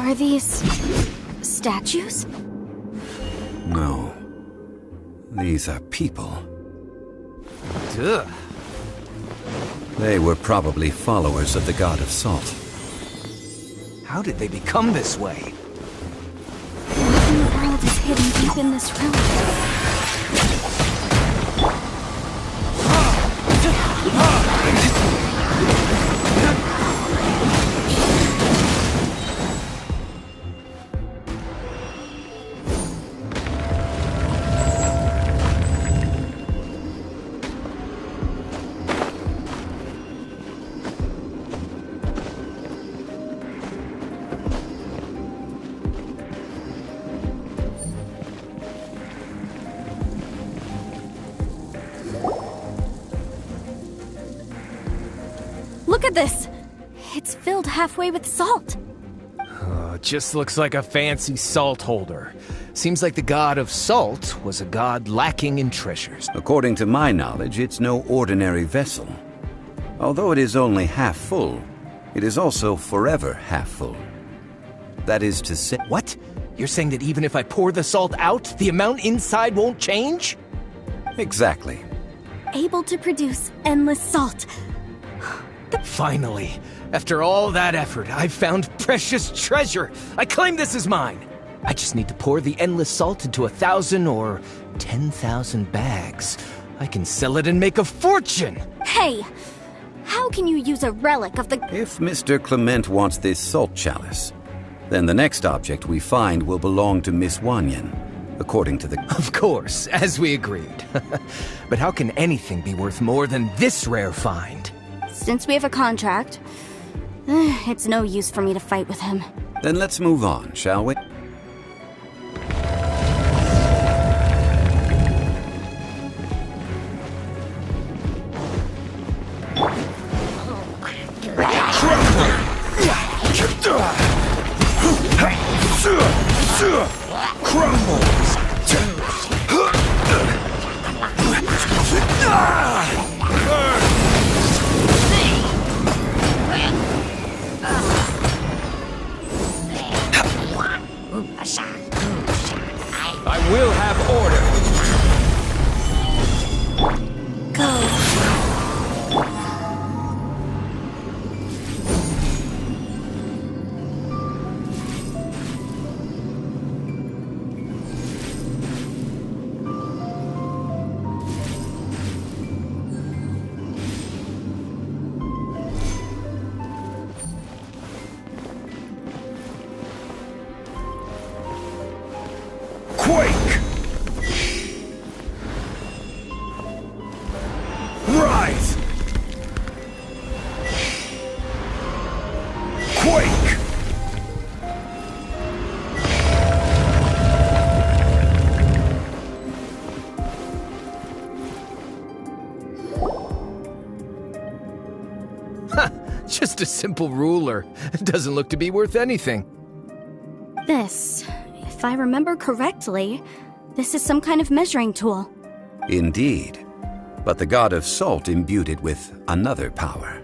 Are these statues? No. These are people. Ugh. They were probably followers of the god of salt. How did they become this way? What in the world is hidden deep in this room? Look at this! It's filled halfway with salt. It just looks like a fancy salt holder. Seems like the god of salt was a god lacking in treasures. According to my knowledge, it's no ordinary vessel. Although it is only half full, it is also forever half full. That is to say... What? You're saying that even if I pour the salt out, the amount inside won't change? Exactly. Able to produce endless salt. Finally, after all that effort, I've found precious treasure. I claim this as mine. I just need to pour the endless salt into 1,000 or 10,000 bags. I can sell it and make a fortune. Hey! How can you use a relic of the... If Mr. Clement wants this salt chalice, then the next object we find will belong to Miss Wanyan, according to the... Of course, as we agreed. But how can anything be worth more than this rare find? Since we have a contract, it's no use for me to fight with him. Then let's move on, shall we? I will have order. Go. Quake! Rise! Quake! Huh, just a simple ruler. It doesn't look to be worth anything. This, if I remember correctly, this is some kind of measuring tool. Indeed. But the god of salt imbued it with another power.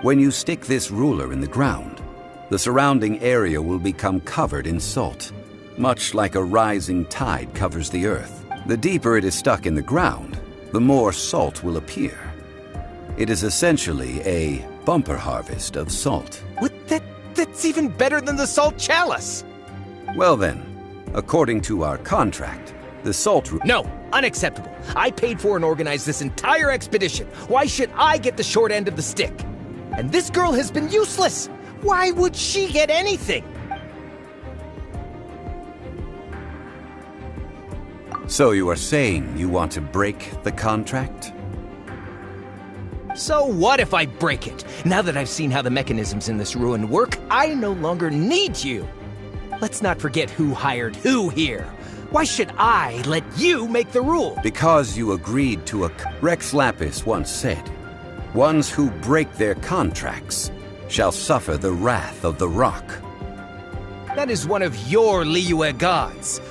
When you stick this ruler in the ground, the surrounding area will become covered in salt, much like a rising tide covers the earth. The deeper it is stuck in the ground, the more salt will appear. It is essentially a bumper harvest of salt. What? That's even better than the salt chalice! Well then, according to our contract, the salt route... No, unacceptable. I paid for and organized this entire expedition. Why should I get the short end of the stick? And this girl has been useless. Why would she get anything? So you are saying you want to break the contract? So what if I break it? Now that I've seen how the mechanisms in this ruin work, I no longer need you. Let's not forget who hired who here. Why should I let you make the rule? Because you agreed to a... Rex Lapis once said, ones who break their contracts shall suffer the wrath of the rock. That is one of your Liyue gods.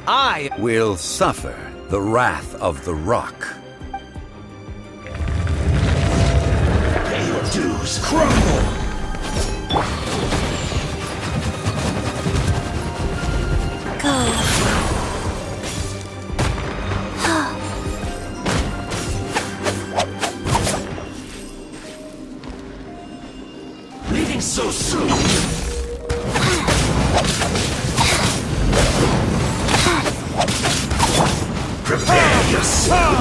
I will suffer the wrath of the rock. Pay your dues, crumble! Go. Leaving so soon. Prepare yourself.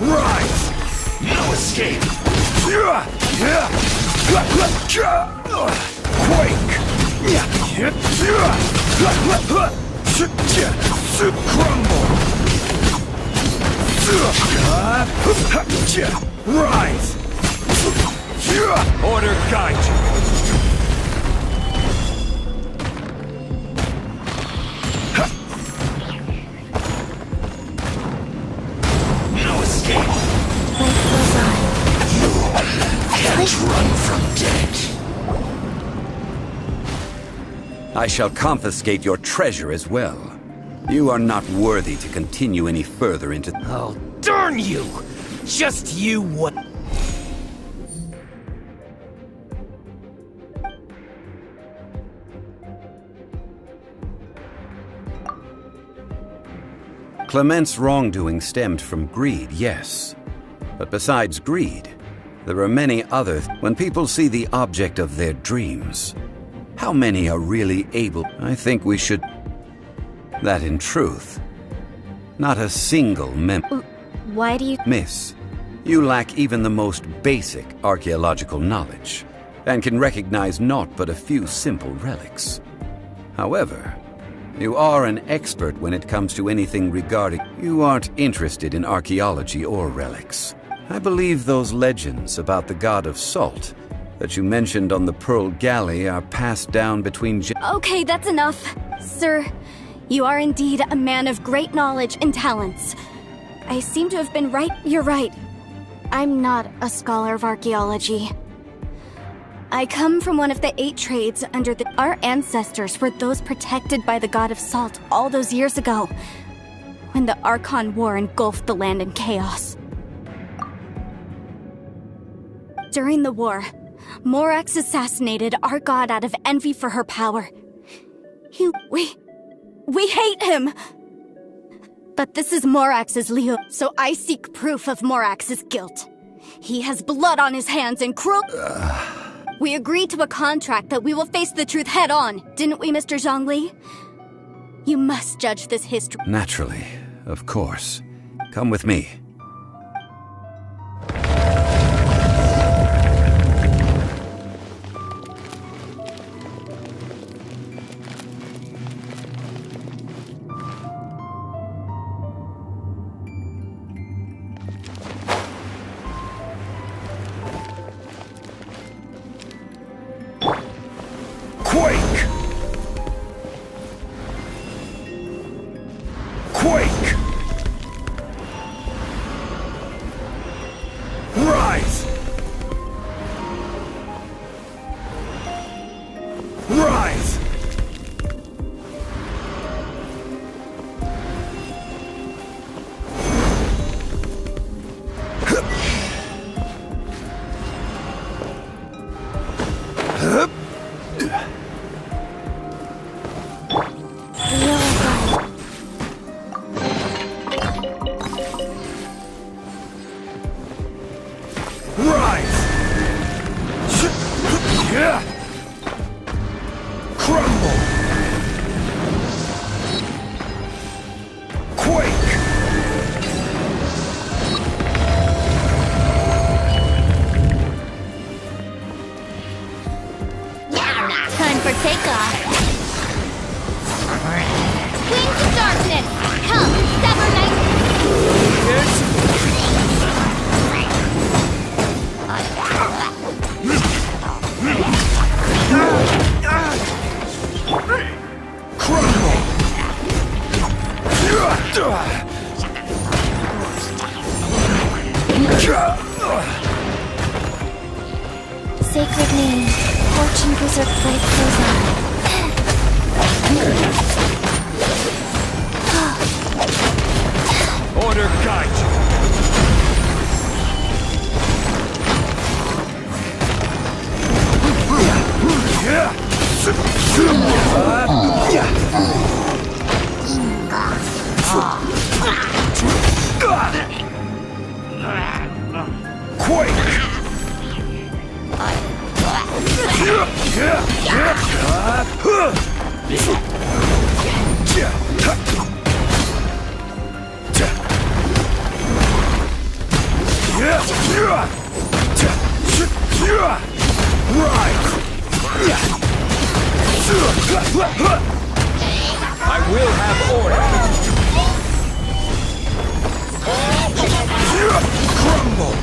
Rise! No escape! Quake! Crumble! Rise! Order guide you! No escape! Life goes on. Can't run from death! I shall confiscate your treasure as well. You are not worthy to continue any further into... Oh, darn you! Just you what? Clement's wrongdoing stemmed from greed, yes. But besides greed, there are many other... When people see the object of their dreams, how many are really able... I think we should... That in truth, not a single Why do you... Miss, you lack even the most basic archaeological knowledge, and can recognize naught but a few simple relics. However, you are an expert when it comes to anything regarding... You aren't interested in archaeology or relics. I believe those legends about the god of salt that you mentioned on the Pearl Galley are passed down between... Okay, that's enough. Sir, you are indeed a man of great knowledge and talents. I seem to have been right. You're right. I'm not a scholar of archaeology. I come from one of the 8 trades under the... Our ancestors were those protected by the god of salt all those years ago, when the Archon War engulfed the land in chaos. During the war, Morax assassinated our god out of envy for her power. We hate him! But this is Morax's Liu, so I seek proof of Morax's guilt. He has blood on his hands and cruel... We agreed to a contract that we will face the truth head-on, didn't we, Mr. Zonghli? You must judge this history. Naturally, of course. Come with me. Quake! Quake! Rise! Rise! Rise! Crumble! Quake! Time for takeoff. Wings of darkness! Come, sever night! Crumble! Sacred name, fortune preserve life goes on. Order guide you! I will have order. Crumble!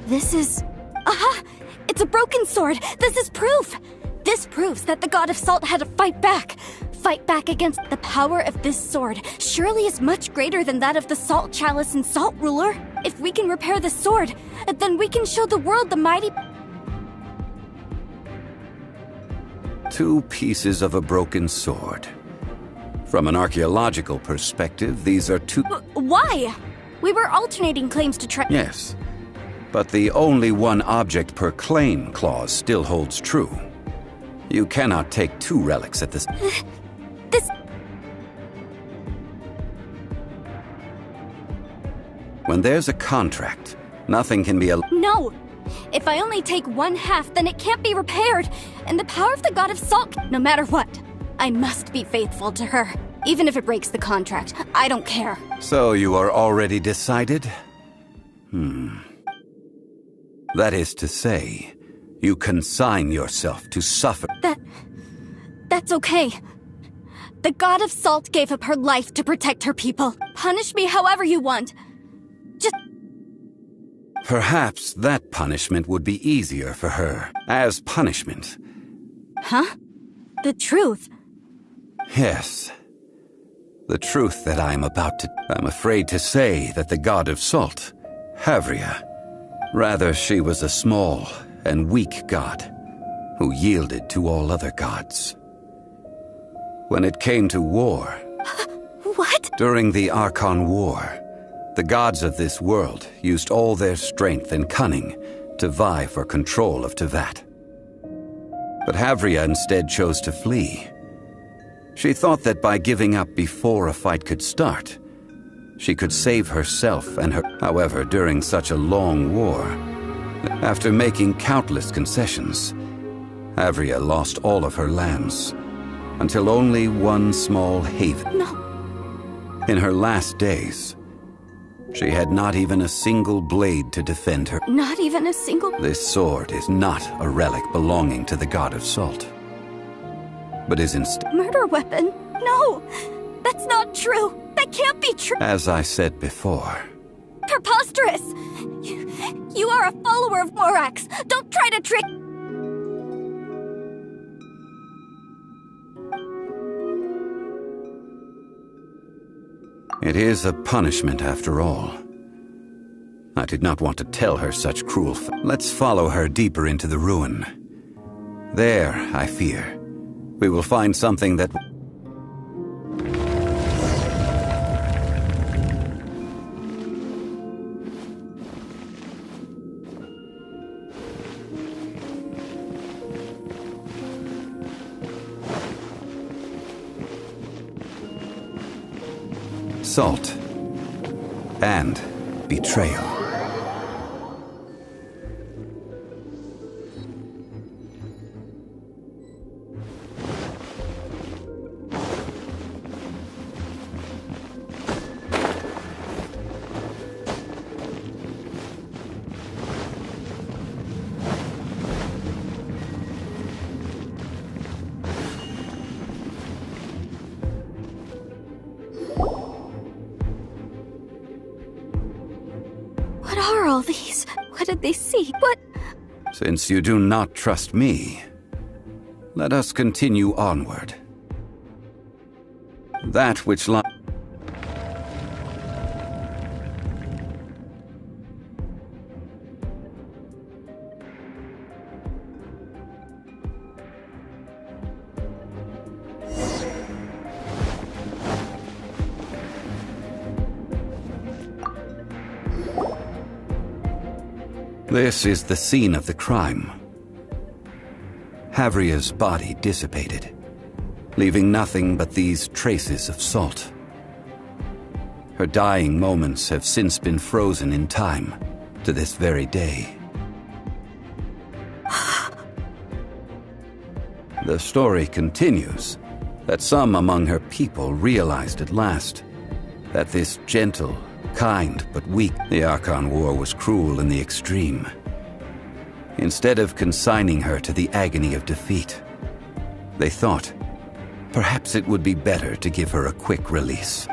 This is... Aha! It's a broken sword! This is proof! This proves that the God of Salt had to fight back. Fight back against the power of this sword. Surely is much greater than that of the Salt Chalice and Salt Ruler. If we can repair the sword, then we can show the world the mighty... Two pieces of a broken sword. From an archaeological perspective, these are two... Why? We were alternating claims to try... Yes. But the only one object per claim clause still holds true. You cannot take two relics at this... This... When there's a contract, nothing can be... No! If I only take one half, then it can't be repaired. And the power of the God of Salt... No matter what, I must be faithful to her. Even if it breaks the contract, I don't care. So you are already decided? That is to say, you consign yourself to suffer. That's okay. The God of Salt gave up her life to protect her people. Punish me however you want. Just... Perhaps that punishment would be easier for her. As punishment. Huh? The truth. Yes. The truth that I'm about to... I'm afraid to say that the God of Salt, Havria... Rather, she was a small and weak god who yielded to all other gods. When it came to war... What? During the Archon War, the gods of this world used all their strength and cunning to vie for control of Teyvat. But Havria instead chose to flee. She thought that by giving up before a fight could start, she could save herself and her... However, during such a long war, after making countless concessions, Havria lost all of her lands, until only one small haven. No. In her last days, she had not even a single blade to defend her. Not even a single... This sword is not a relic belonging to the God of Salt, but is instead... Murder weapon? No! That's not true! That can't be true! As I said before... Preposterous! You are a follower of Morax! Don't try to trick... It is a punishment after all. I did not want to tell her such cruel... Let's follow her deeper into the ruin. There, I fear, we will find something that... Salt and betrayal. all these? What did they see? What? Since you do not trust me, let us continue onward. That which lies... This is the scene of the crime. Havria's body dissipated, leaving nothing but these traces of salt. Her dying moments have since been frozen in time to this very day. The story continues that some among her people realized at last that this gentle, kind but weak, the Archon War was cruel in the extreme. Instead of consigning her to the agony of defeat, they thought perhaps it would be better to give her a quick release.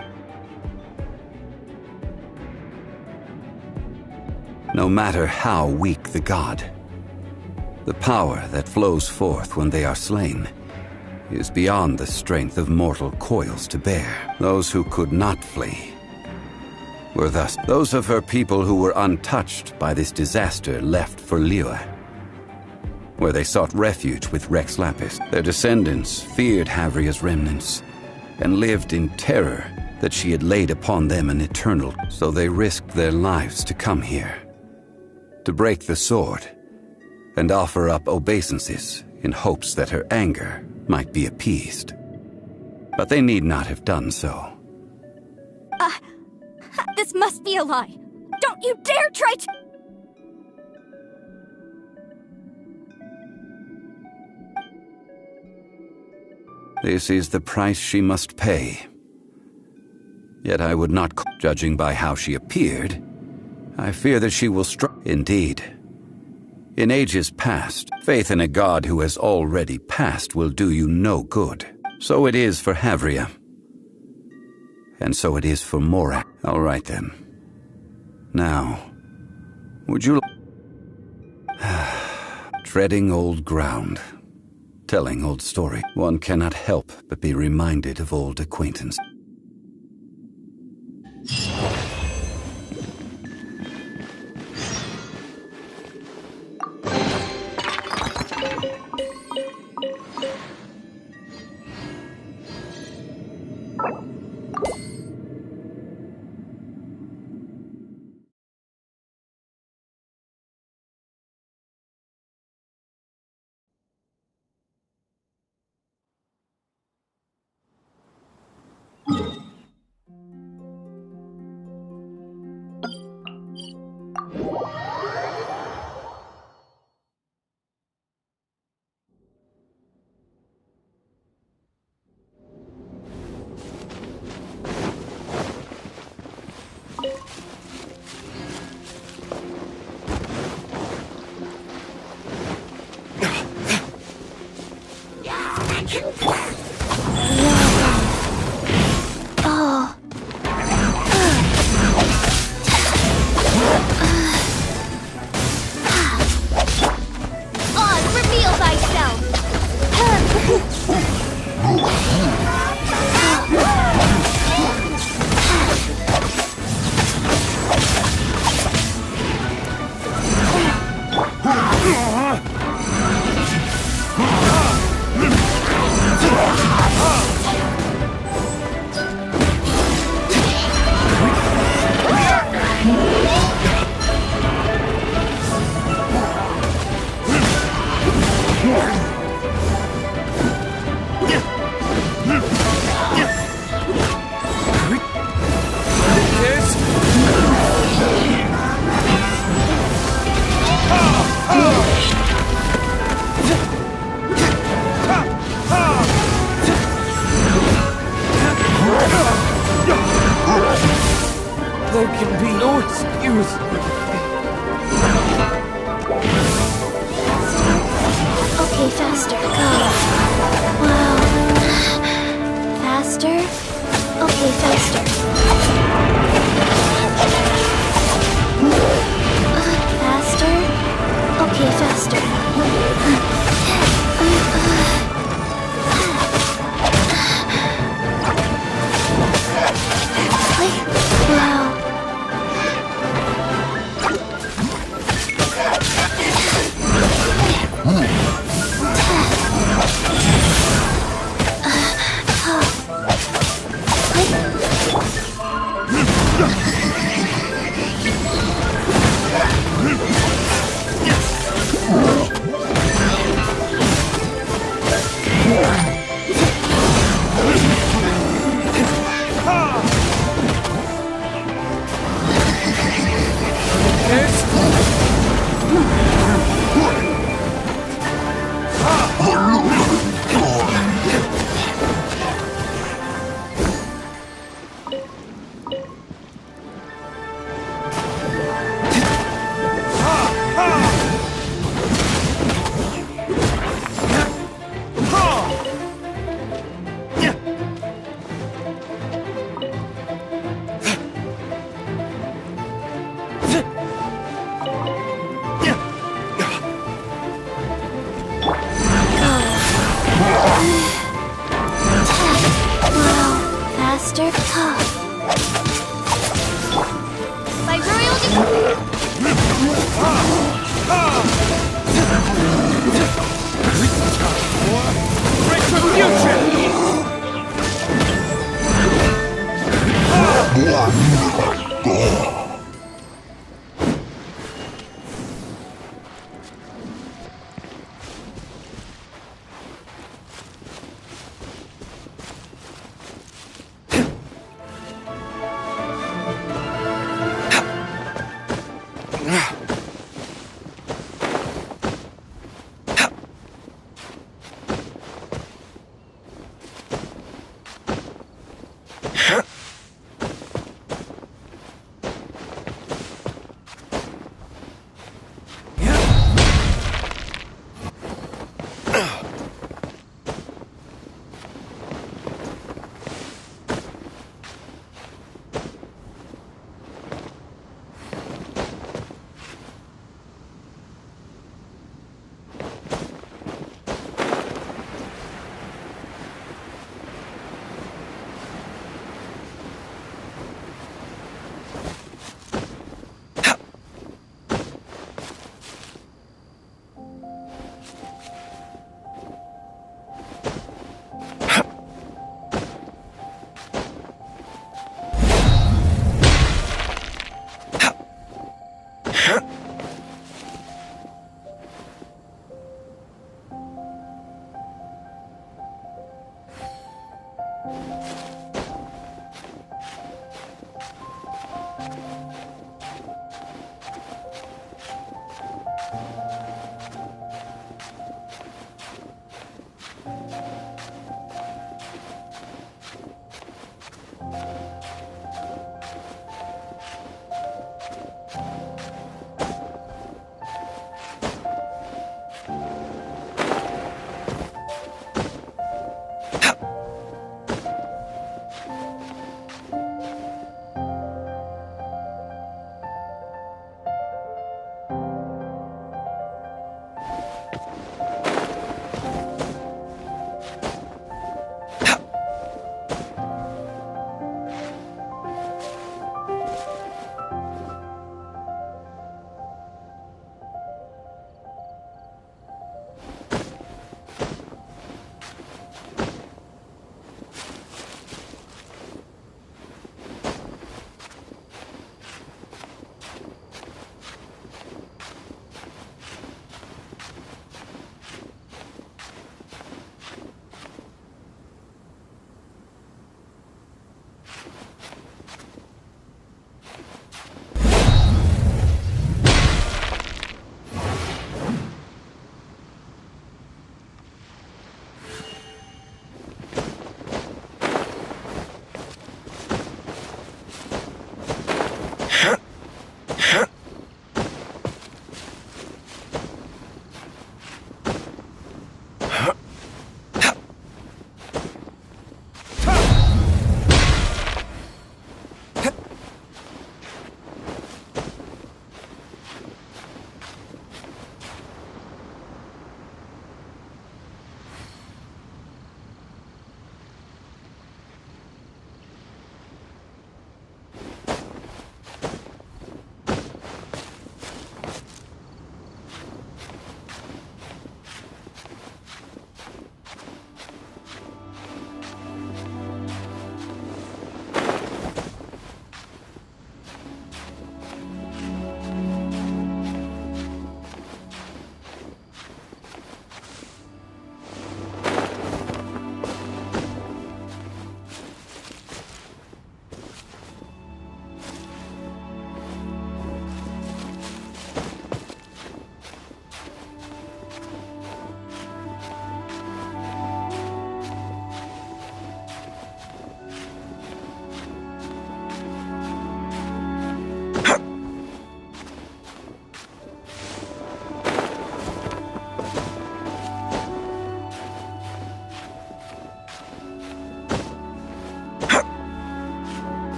No matter how weak the god, the power that flows forth when they are slain is beyond the strength of mortal coils to bear. Those who could not flee were thus those of her people who were untouched by this disaster left for Liyue, where they sought refuge with Rex Lapis. Their descendants feared Havria's remnants and lived in terror that she had laid upon them an eternal, so they risked their lives to come here, to break the sword and offer up obeisances in hopes that her anger might be appeased. But they need not have done so. This must be a lie. Don't you dare try to... This is the price she must pay. Yet I would not, judging by how she appeared, I fear that she will Indeed. In ages past, faith in a god who has already passed will do you no good. So it is for Havria. And so it is for Morak. All right then. Now, would you... Treading old ground. Telling old story. One cannot help but be reminded of old acquaintance. There can be no excuse. Okay, faster. Go. Wow. Faster? Okay, faster. Master Ka. By royal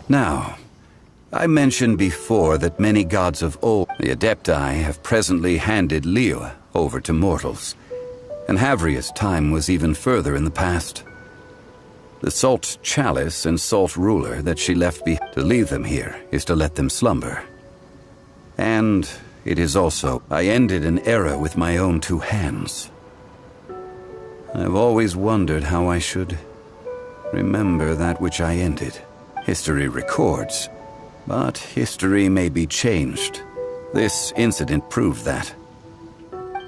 Now, I mentioned before that many gods of old, the Adepti, have presently handed Liyue over to mortals, and Havria's time was even further in the past. The Salt Chalice and Salt Ruler that she left behind, to leave them here is to let them slumber. And it is also, I ended an era with my own two hands. I've always wondered how I should remember that which I ended. History records, but history may be changed. This incident proved that.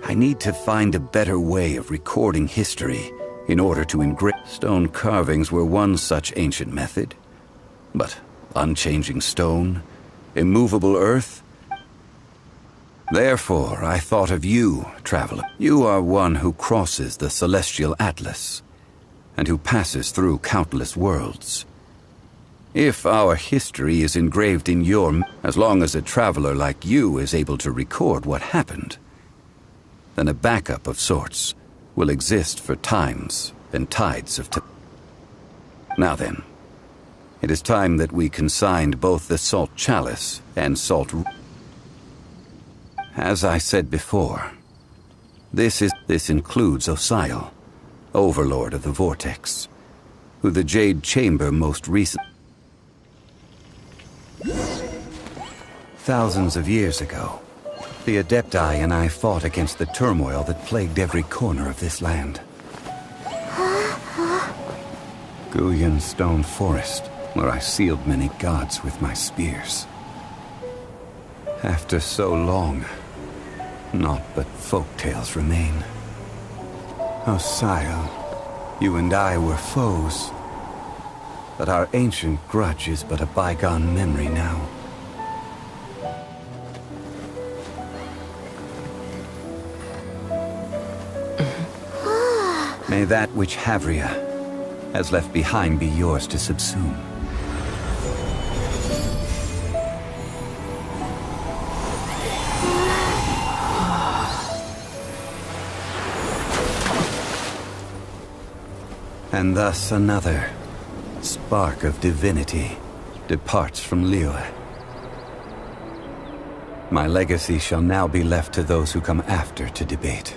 I need to find a better way of recording history in order to engrave. Stone carvings were one such ancient method. But unchanging stone, immovable earth? Therefore, I thought of you, traveler. You are one who crosses the celestial atlas, and who passes through countless worlds. If our history is engraved in your... as long as a traveler like you is able to record what happened, then a backup of sorts will exist for times and tides of time. Now then, it is time that we consigned both the Salt Chalice and Salt... As I said before, this includes Osial, Overlord of the Vortex, who the Jade Chamber most recently... Thousands of years ago, the Adepti and I fought against the turmoil that plagued every corner of this land. Guyan Stone Forest, where I sealed many gods with my spears. After so long, naught but folk tales remain. Osial, you and I were foes, but our ancient grudge is but a bygone memory now. May that which Havria has left behind be yours to subsume. And thus another spark of divinity departs from Liyue. My legacy shall now be left to those who come after to debate.